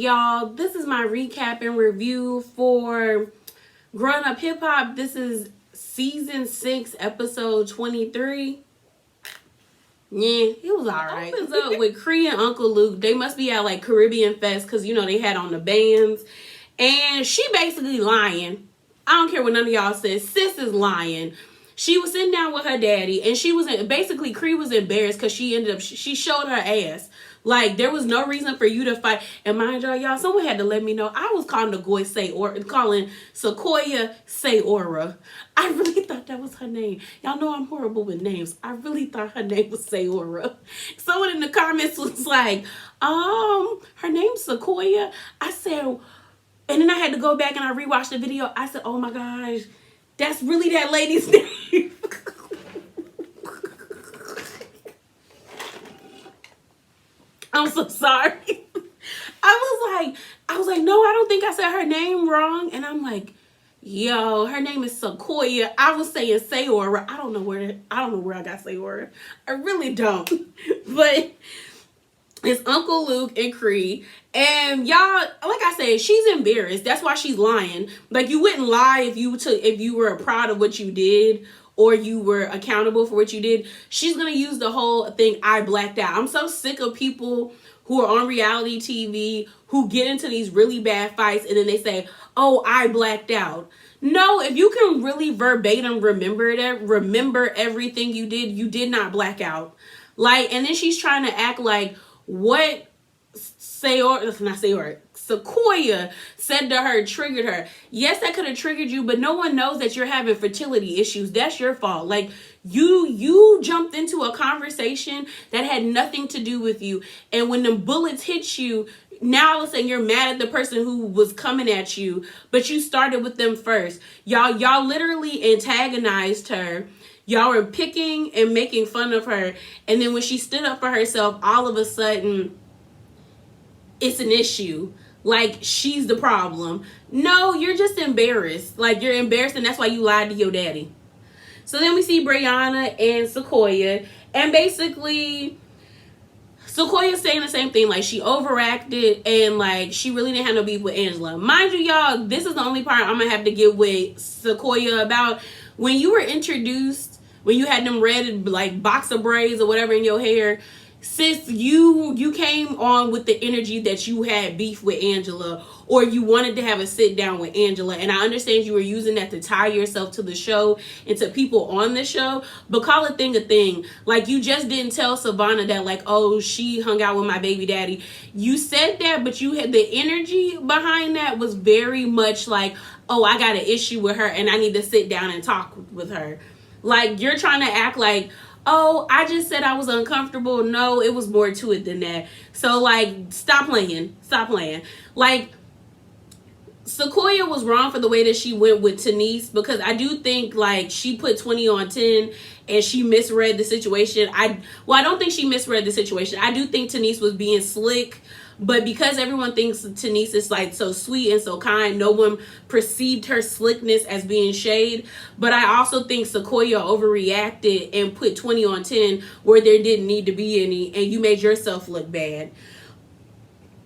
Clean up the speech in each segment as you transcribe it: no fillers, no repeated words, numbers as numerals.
y'all, this is my recap and review for Growing Up Hip Hop. This is season 6, episode 23. Yeah, it was alright. Opens up with Cree and Uncle Luke. They must be at like Caribbean Fest because you know they had on the bands. And she basically lying. I don't care what none of y'all said. Sis is lying. She was sitting down with her daddy, and she was basically Cree was embarrassed because she showed her ass. Like, there was no reason for you to fight. And mind y'all, someone had to let me know. I was calling calling Sequoia Sayora. I really thought that was her name. Y'all know I'm horrible with names. I really thought her name was Sayora. Someone in the comments was like, her name's Sequoia. I said, and then I had to go back and I rewatched the video. I said, oh my gosh, that's really that lady's name. I'm so sorry. I was like, no, I don't think I said her name wrong. And I'm like, yo, her name is Sequoia. I was saying Sayora. I don't know where I got Sayora. I really don't. But it's Uncle Luke and Cree. And y'all, like I said, she's embarrassed. That's why she's lying. Like, you wouldn't lie if you were proud of what you did or you were accountable for what you did. She's going to use the whole thing, I blacked out. I'm so sick of people who are on reality TV who get into these really bad fights and then they say, oh, I blacked out. No, if you can really verbatim remember everything you did not black out. Like, and then she's trying to act like what Sequoia said to her triggered her. Yes, that could have triggered you, but no one knows that you're having fertility issues. That's your fault. Like, you jumped into a conversation that had nothing to do with you. And when the bullets hit you, now all of a sudden you're mad at the person who was coming at you, but you started with them first. Y'all literally antagonized her. Y'all were picking and making fun of her. And then when she stood up for herself, all of a sudden it's an issue. Like, she's the problem. No, you're just embarrassed. Like, you're embarrassed, and that's why you lied to your daddy. So then we see Brianna and Sequoia. And basically, Sequoia's saying the same thing. Like, she overacted, and, like, she really didn't have no beef with Angela. Mind you, y'all, this is the only part I'm going to have to get with Sequoia about. When you were introduced, when you had them red, like, boxer braids or whatever in your hair, sis, you came on with the energy that you had beef with Angela, or you wanted to have a sit down with Angela. And I understand you were using that to tie yourself to the show and to people on the show, but call a thing a thing. Like, you just didn't tell Savannah that, like, oh, she hung out with my baby daddy. You said that, but you had the energy behind that was very much like, oh, I got an issue with her and I need to sit down and talk with her. Like, you're trying to act like, oh, I just said I was uncomfortable. No, it was more to it than that. So, like, stop playing. Like, Sequoia was wrong for the way that she went with Tanise, because I do think, like, she put 20 on 10 and she misread the situation. I don't think she misread the situation. I do think Tanise was being slick, but because everyone thinks Tanise is, like, so sweet and so kind, no one perceived her slickness as being shade. But I also think Sequoia overreacted and put 20 on 10 where there didn't need to be any, and you made yourself look bad.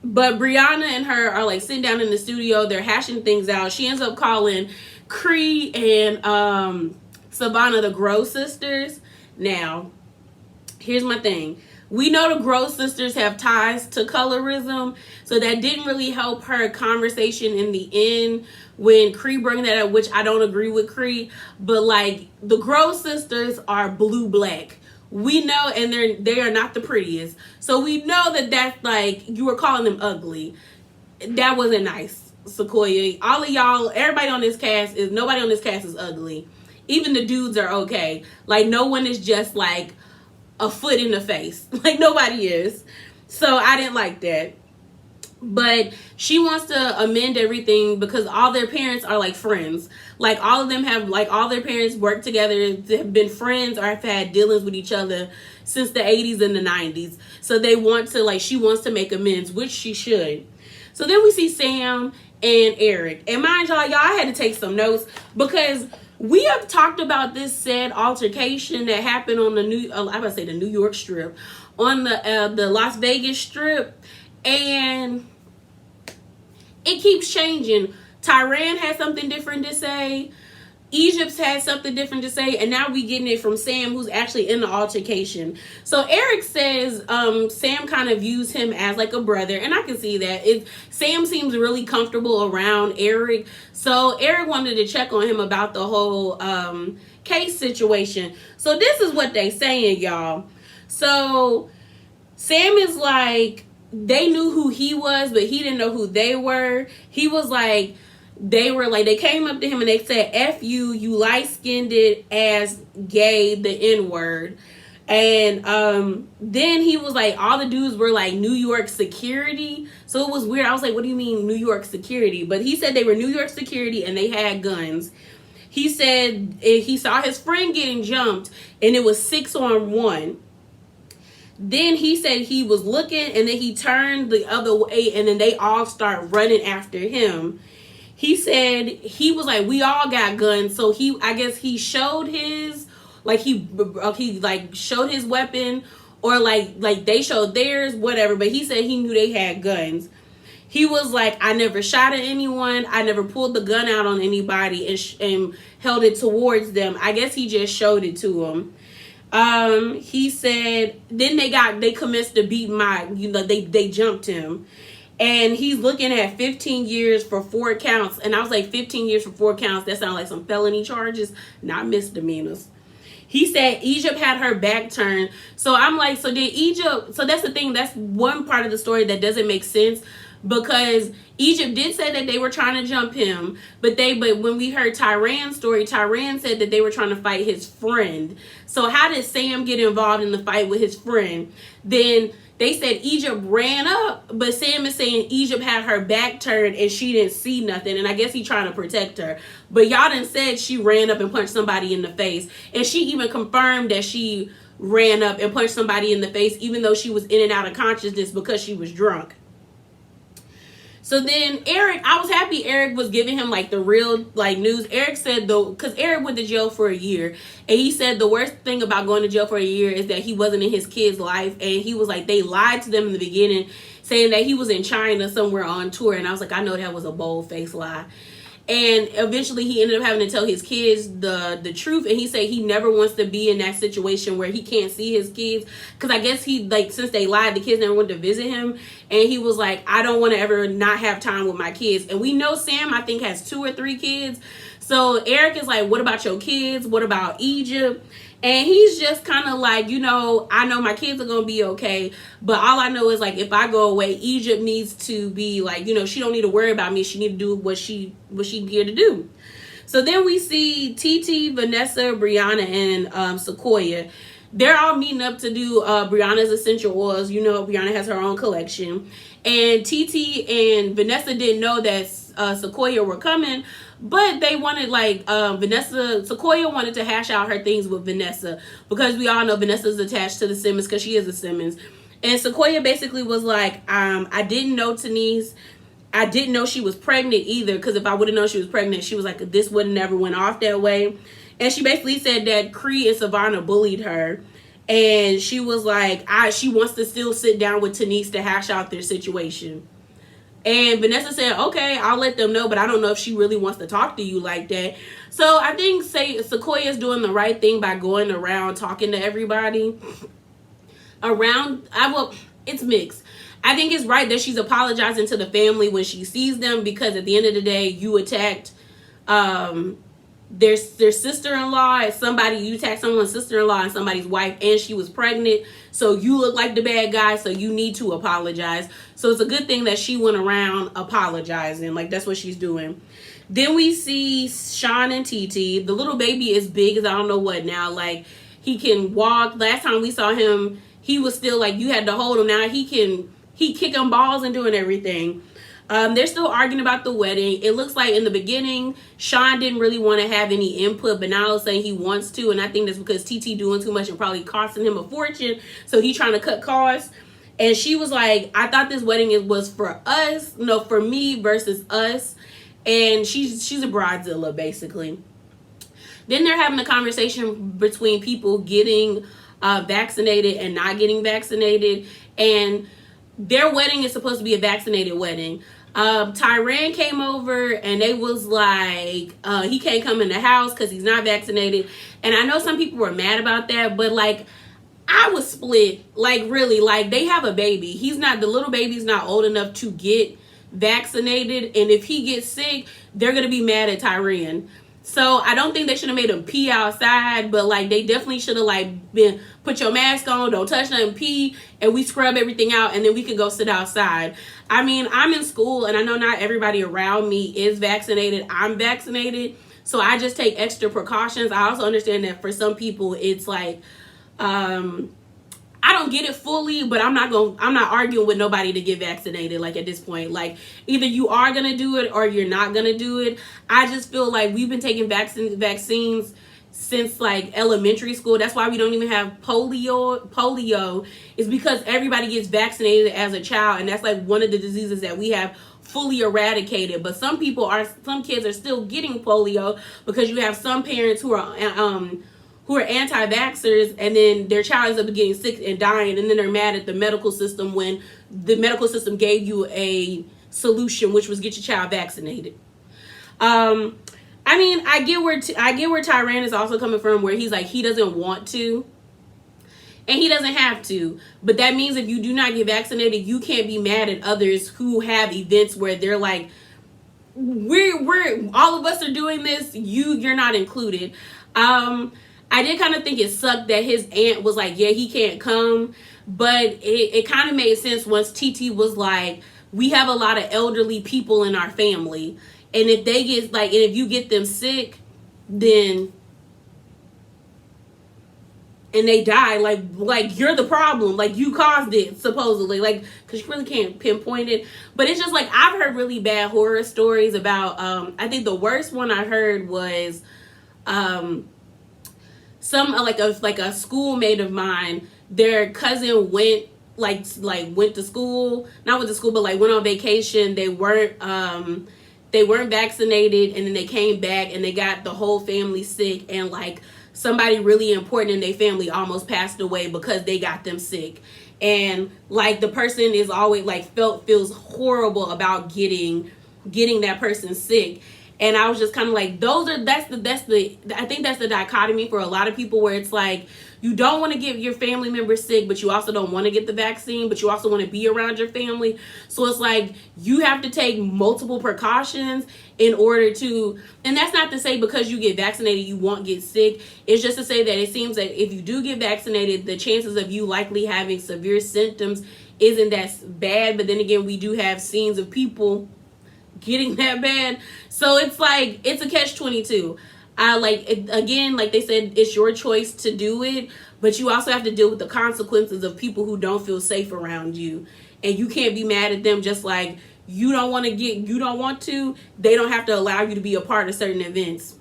But Brianna and her are, like, sitting down in the studio. They're hashing things out. She ends up calling Cree and Savannah the Grow sisters. Now, here's my thing. We know the Grow sisters have ties to colorism, so that didn't really help her conversation in the end when Cree brought that up, which I don't agree with Cree. But, like, the Grow sisters are blue-black. We know, and they are not the prettiest. So we know that that's, like, you were calling them ugly. That wasn't nice, Sequoia. All of y'all, nobody on this cast is ugly. Even the dudes are okay. Like, no one is just, like, a foot in the face. Like, nobody is. So I didn't like that. But she wants to amend everything because all their parents are, like, friends. Like, all of them have, like, all their parents work together, have been friends or have had dealings with each other since the 80s and the 90s. So they want to, like, she wants to make amends, which she should. So then we see Sam and Eric. And mind y'all, I had to take some notes because we have talked about this said altercation that happened on the New York Strip, on the Las Vegas Strip, and it keeps changing. Tyran had something different to say. Egypt's had something different to say, and now we getting it from Sam, who's actually in the altercation. So Eric says Sam kind of views him as like a brother, and I can see that. Sam seems really comfortable around Eric, so Eric wanted to check on him about the whole case situation. So this is what they saying, y'all. So Sam is like, they knew who he was, but he didn't know who they were. He was like, they came up to him and they said, F you, you light-skinned ass gay, the N-word. And then he was like, all the dudes were like New York security. So it was weird. I was like, what do you mean New York security? But he said they were New York security and they had guns. He said he saw his friend getting jumped and it was 6-on-1. Then he said he was looking and then he turned the other way and then they all start running after him. He said he was like, we all got guns. So I guess he showed his, like he like showed his weapon, or like they showed theirs, whatever. But he said he knew they had guns. He was like, I never shot at anyone. I never pulled the gun out on anybody and held it towards them. I guess he just showed it to them. He said, then they commenced to beat they jumped him. And he's looking at 15 years for 4 counts. And I was like, 15 years for 4 counts? That sounds like some felony charges, not misdemeanors. He said Egypt had her back turned. So I'm like, so did Egypt? So that's the thing. That's one part of the story that doesn't make sense. Because Egypt did say that they were trying to jump him. But when we heard Tyran's story, Tyran said that they were trying to fight his friend. So how did Sam get involved in the fight with his friend? Then they said Egypt ran up, but Sam is saying Egypt had her back turned and she didn't see nothing. And I guess he's trying to protect her. But y'all done said she ran up and punched somebody in the face. And she even confirmed that she ran up and punched somebody in the face, even though she was in and out of consciousness because she was drunk. So then Eric, I was happy Eric was giving him like the real like news. Eric said though, because Eric went to jail for a year, and he said the worst thing about going to jail for a year is that he wasn't in his kid's life. And he was like, they lied to them in the beginning, saying that he was in China somewhere on tour. And I was like, I know that was a bold-faced lie. And eventually he ended up having to tell his kids the truth. And he said he never wants to be in that situation where he can't see his kids. Because I guess he, like, since they lied, the kids never went to visit him. And he was like, I don't want to ever not have time with my kids. And we know Sam, I think, has 2 or 3 kids. So Eric is like, what about your kids? What about Egypt? And he's just kind of like, you know, I know my kids are going to be okay. But all I know is, like, if I go away, Egypt needs to be like, you know, she don't need to worry about me. She need to do what she here to do. So then we see TT, Vanessa, Brianna, and Sequoia. They're all meeting up to do Brianna's essential oils. You know, Brianna has her own collection. And TT and Vanessa didn't know that Sequoia were coming. But they wanted, like, Sequoia wanted to hash out her things with Vanessa. Because we all know Vanessa's attached to the Simmons because she is a Simmons. And Sequoia basically was like, I didn't know Denise. I didn't know she was pregnant either. Because if I would have known she was pregnant, she was like, this would have never went off that way. And she basically said that Cree and Savannah bullied her. And she was like, she wants to still sit down with Denise to hash out their situation. And Vanessa said, okay, I'll let them know, but I don't know if she really wants to talk to you like that. So I think Sequoia's doing the right thing by going around talking to everybody. It's mixed. I think it's right that she's apologizing to the family when she sees them, because at the end of the day, you attacked their sister-in-law, you attacked someone's sister-in-law and somebody's wife, and she was pregnant, so you look like the bad guy, so you need to apologize. So it's a good thing that she went around apologizing. Like, that's what she's doing. Then we see Sean and TT. The little baby is big as I don't know what now. Like, he can walk. Last time we saw him, he was still like, you had to hold him. Now he kicking balls and doing everything. They're still arguing about the wedding. It looks like in the beginning, Sean didn't really want to have any input, but now he's saying he wants to. And I think that's because TT doing too much and probably costing him a fortune. So he's trying to cut costs. And she was like, I thought this wedding was for us. No, for me versus us. And she's a bridezilla, basically. Then they're having a conversation between people getting vaccinated and not getting vaccinated. And their wedding is supposed to be a vaccinated wedding. Tyran came over and they was like, he can't come in the house because he's not vaccinated. And I know some people were mad about that, but like, I was split. Like, really, like, they have a baby. The little baby's not old enough to get vaccinated. And if he gets sick, they're going to be mad at Tyran. So I don't think they should have made him pee outside, but like they definitely should have like been put your mask on, don't touch nothing, pee, and we scrub everything out, and then we can go sit outside. I mean, I'm in school, and I know not everybody around me is vaccinated. I'm vaccinated, so I just take extra precautions. I also understand that for some people, it's like, I don't get it fully, but I'm not arguing with nobody to get vaccinated. Like at this point, like either you are going to do it or you're not going to do it. I just feel like we've been taking vaccines since like elementary school. That's why we don't even have polio is because everybody gets vaccinated as a child. And that's like one of the diseases that we have fully eradicated. But some kids are still getting polio because you have some parents who are anti-vaxxers, and then their child ends up getting sick and dying, and then they're mad at the medical system when the medical system gave you a solution, which was get your child vaccinated. I mean, I get where Tyran is also coming from, where he's like, he doesn't want to, and he doesn't have to. But that means if you do not get vaccinated, you can't be mad at others who have events where they're like, we're all of us are doing this, you're not included. I did kind of think it sucked that his aunt was like, yeah, he can't come. But it kind of made sense once TT was like, we have a lot of elderly people in our family. And if they get like, and if you get them sick, then, and they die, like you're the problem. Like you caused it, supposedly. Like, because you really can't pinpoint it. But it's just like, I've heard really bad horror stories about, I think the worst one I heard was, some like a schoolmate of mine, their cousin went to school, not went to school, but like went on vacation. They weren't vaccinated, and then they came back and they got the whole family sick, and like somebody really important in their family almost passed away because they got them sick. And like the person is always like feels horrible about getting that person sick. And I was just kind of like, I think that's the dichotomy for a lot of people, where it's like, you don't want to get your family member sick, but you also don't want to get the vaccine, but you also want to be around your family. So it's like, you have to take multiple precautions in order to, and that's not to say because you get vaccinated, you won't get sick. It's just to say that it seems that if you do get vaccinated, the chances of you likely having severe symptoms isn't that bad. But then again, we do have scenes of people getting that bad. So it's like, it's a catch-22. Again, like they said, it's your choice to do it, but you also have to deal with the consequences of people who don't feel safe around you. And you can't be mad at them, just like you don't want to, they don't have to allow you to be a part of certain events.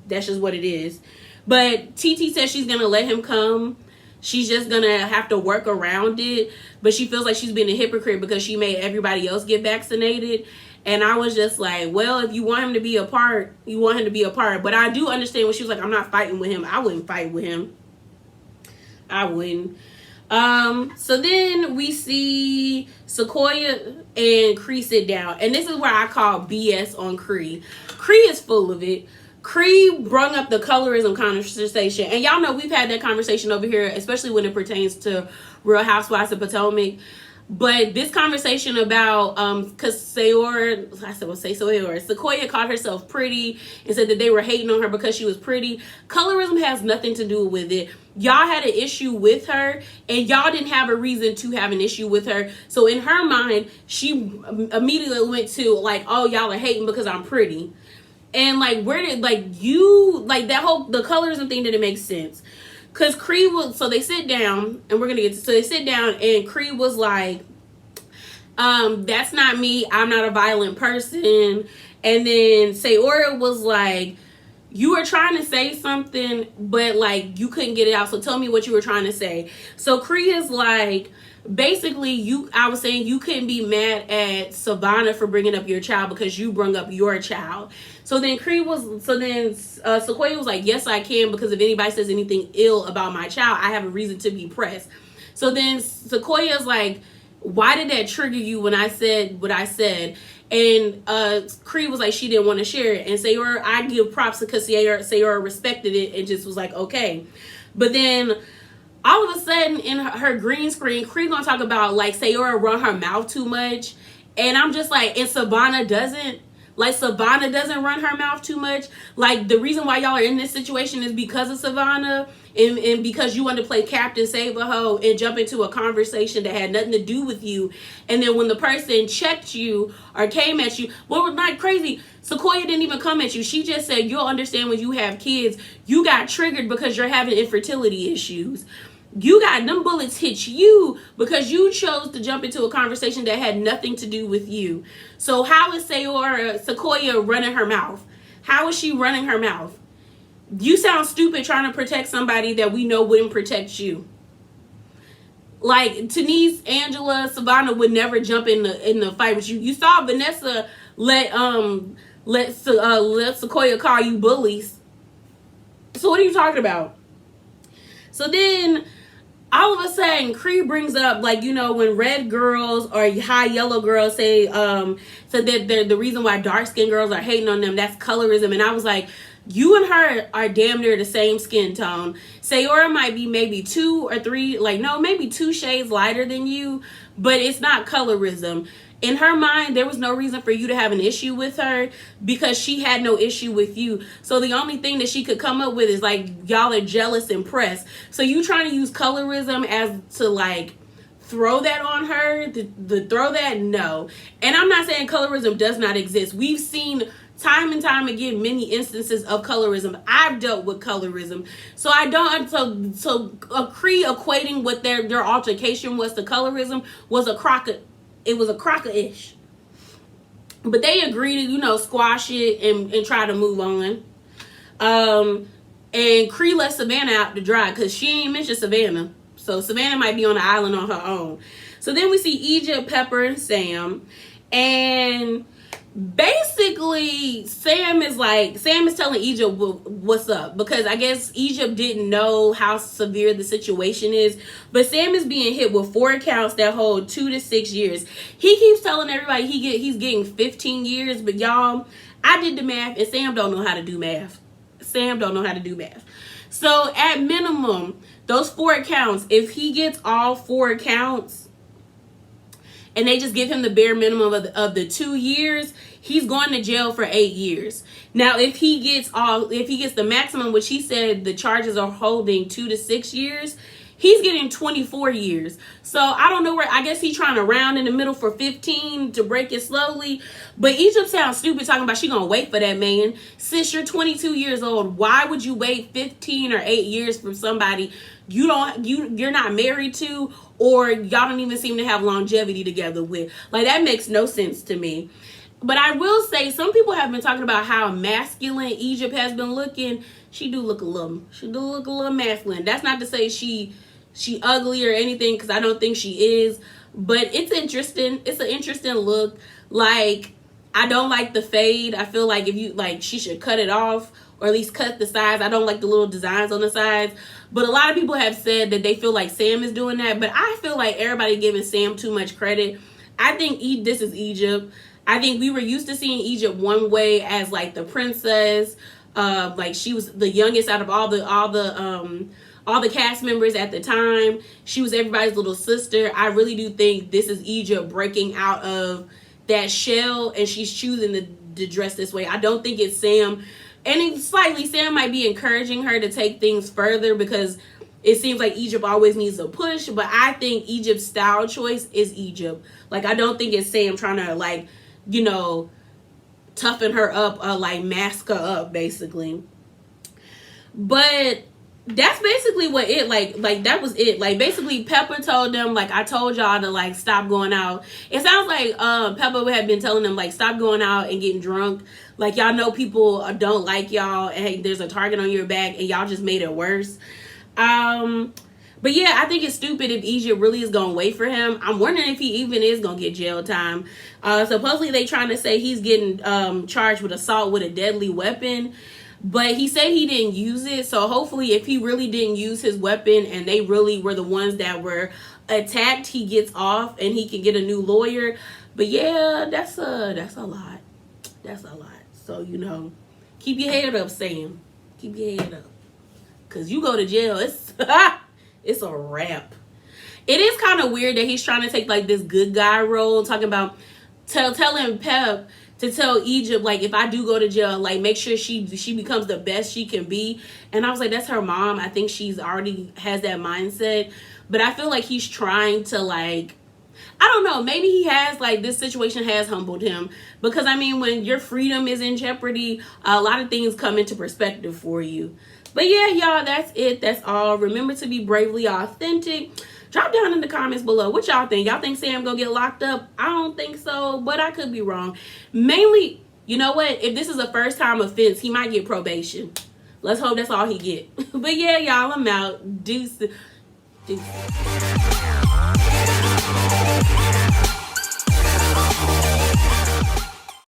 That's just what it is. But TT says she's going to let him come. She's just going to have to work around it. But she feels like she's being a hypocrite because she made everybody else get vaccinated. And I was just like, well, if you want him to be a part, you want him to be a part. But I do understand when she was like, I'm not fighting with him. I wouldn't fight with him. I wouldn't. So then we see Sequoia and Cree sit down. And this is where I call BS on Cree. Cree is full of it. Cree brung up the colorism conversation. And y'all know we've had that conversation over here, especially when it pertains to Real Housewives of Potomac. But this conversation about, because Sequoia called herself pretty and said that they were hating on her because she was pretty. Colorism has nothing to do with it. Y'all had an issue with her, and y'all didn't have a reason to have an issue with her. So in her mind, she immediately went to like, oh, y'all are hating because I'm pretty. And like, where did, like, you, like, that whole, the colorism thing didn't make sense. Because Cree was, so they sit down, and we're going to get to, so they sit down, and Cree was like, that's not me. I'm not a violent person. And then Sequoia was like, you were trying to say something, but like, you couldn't get it out. So tell me what you were trying to say. So Cree is like, basically, I was saying you couldn't be mad at Savannah for bringing up your child because you brought up your child. So then Sequoia was like, yes, I can, because if anybody says anything ill about my child, I have a reason to be pressed. So then Sequoia's like, why did that trigger you when I said what I said? And Cree was like, she didn't want to share it. And Sayora, I give props because Sayora respected it and just was like, okay. But then all of a sudden in her green screen, Cree gonna talk about like Sayora run her mouth too much. And I'm just like, and Savannah doesn't. Like, Savannah doesn't run her mouth too much. Like, the reason why y'all are in this situation is because of Savannah and because you want to play Captain Save a Hoe and jump into a conversation that had nothing to do with you. And then when the person checked you or came at you, well, not crazy. Sequoia didn't even come at you. She just said, you'll understand when you have kids. You got triggered because you're having infertility issues. You got them bullets hit you because you chose to jump into a conversation that had nothing to do with you. So how is Sequoia running her mouth? How is she running her mouth? You sound stupid trying to protect somebody that we know wouldn't protect you. Like, Denise, Angela, Savannah would never jump in the fight with you. You saw Vanessa let Sequoia call you bullies. So what are you talking about? So then all of a sudden, Cree brings up, like, you know, when red girls or high yellow girls say, so that they're the reason why dark skinned girls are hating on them, that's colorism. And I was like, you and her are damn near the same skin tone. Sayora might be maybe 2 or 3, like, no, maybe 2 shades lighter than you, but it's not colorism. In her mind, there was no reason for you to have an issue with her because she had no issue with you. So the only thing that she could come up with is like, y'all are jealous and pressed. So you trying to use colorism as to like throw that on her, to throw that? No. And I'm not saying colorism does not exist. We've seen time and time again many instances of colorism. I've dealt with colorism. So I don't, so Cree equating what their altercation was to colorism was a it was a crocker-ish. But they agreed to, you know, squash it and try to move on. And Cree let Savannah out to dry because she ain't mentioned Savannah. So Savannah might be on the island on her own. So then we see Egypt, Pepper, and Sam. And basically Sam is telling Egypt what's up, because I guess Egypt didn't know how severe the situation is, but Sam is being hit with 4 counts that hold 2 to 6 years. He keeps telling everybody he's getting 15 years, but y'all, I did the math and Sam don't know how to do math. So at minimum, those 4 counts, if he gets all 4 counts and they just give him the bare minimum of the 2 years, he's going to jail for 8 years. Now, if he gets the maximum, which he said the charges are holding 2 to 6 years, he's getting 24 years. So I don't know where, I guess he's trying to round in the middle for 15 to break it slowly. But Egypt sounds stupid talking about she gonna wait for that man. Sis, you're 22 years old. Why would you wait 15 or 8 years for somebody you're not married to, or y'all don't even seem to have longevity together with? Like, that makes no sense to me. But I will say, some people have been talking about how masculine Egypt has been looking. She do look a little masculine. That's not to say she ugly or anything, because I don't think she is. But it's interesting. It's an interesting look. Like, I don't like the fade. I feel like she should cut it off, or at least cut the sides. I don't like the little designs on the sides. But a lot of people have said that they feel like Sam is doing that. But I feel like everybody giving Sam too much credit. I think this is Egypt. I think we were used to seeing Egypt one way, as like the princess, like she was the youngest out of all the cast members at the time. She was everybody's little sister. I really do think this is Egypt breaking out of that shell, and she's choosing to dress this way. I don't think it's Sam. And Sam might be encouraging her to take things further, because it seems like Egypt always needs a push. But I think Egypt's style choice is Egypt. Like, I don't think it's Sam trying to, like, you know, toughen her up, like mask her up, basically. But that's basically what it, like that was it. Like, basically Pepper told them, like, I told y'all to, like, stop going out. It sounds like Pepper had been telling them, like, stop going out and getting drunk. Like, y'all know people don't like y'all, and hey, there's a target on your back, and y'all just made it worse. But yeah, I think it's stupid if Egypt really is going to wait for him. I'm wondering if he even is going to get jail time. Supposedly they trying to say he's getting charged with assault with a deadly weapon. But he said he didn't use it. So hopefully if he really didn't use his weapon and they really were the ones that were attacked, he gets off and he can get a new lawyer. But yeah, that's a lot. That's a lot. So, keep your head up, Sam. Keep your head up. Cause you go to jail, it's it's a wrap. It is kind of weird that he's trying to take like this good guy role, talking about telling Pep to tell Egypt, like, if I do go to jail, like, make sure she becomes the best she can be. And I was like, that's her mom. I think she's already has that mindset. But I feel like he's trying to, like, I don't know, maybe he has, like, this situation has humbled him. Because, I mean, when your freedom is in jeopardy, a lot of things come into perspective for you. But yeah, y'all, that's it. That's all. Remember to be bravely authentic. Drop down in the comments below what y'all think. Y'all think Sam gonna get locked up? I don't think so, but I could be wrong. Mainly, you know what? If this is a first time offense, he might get probation. Let's hope that's all he get. But yeah, y'all, I'm out. Deuce.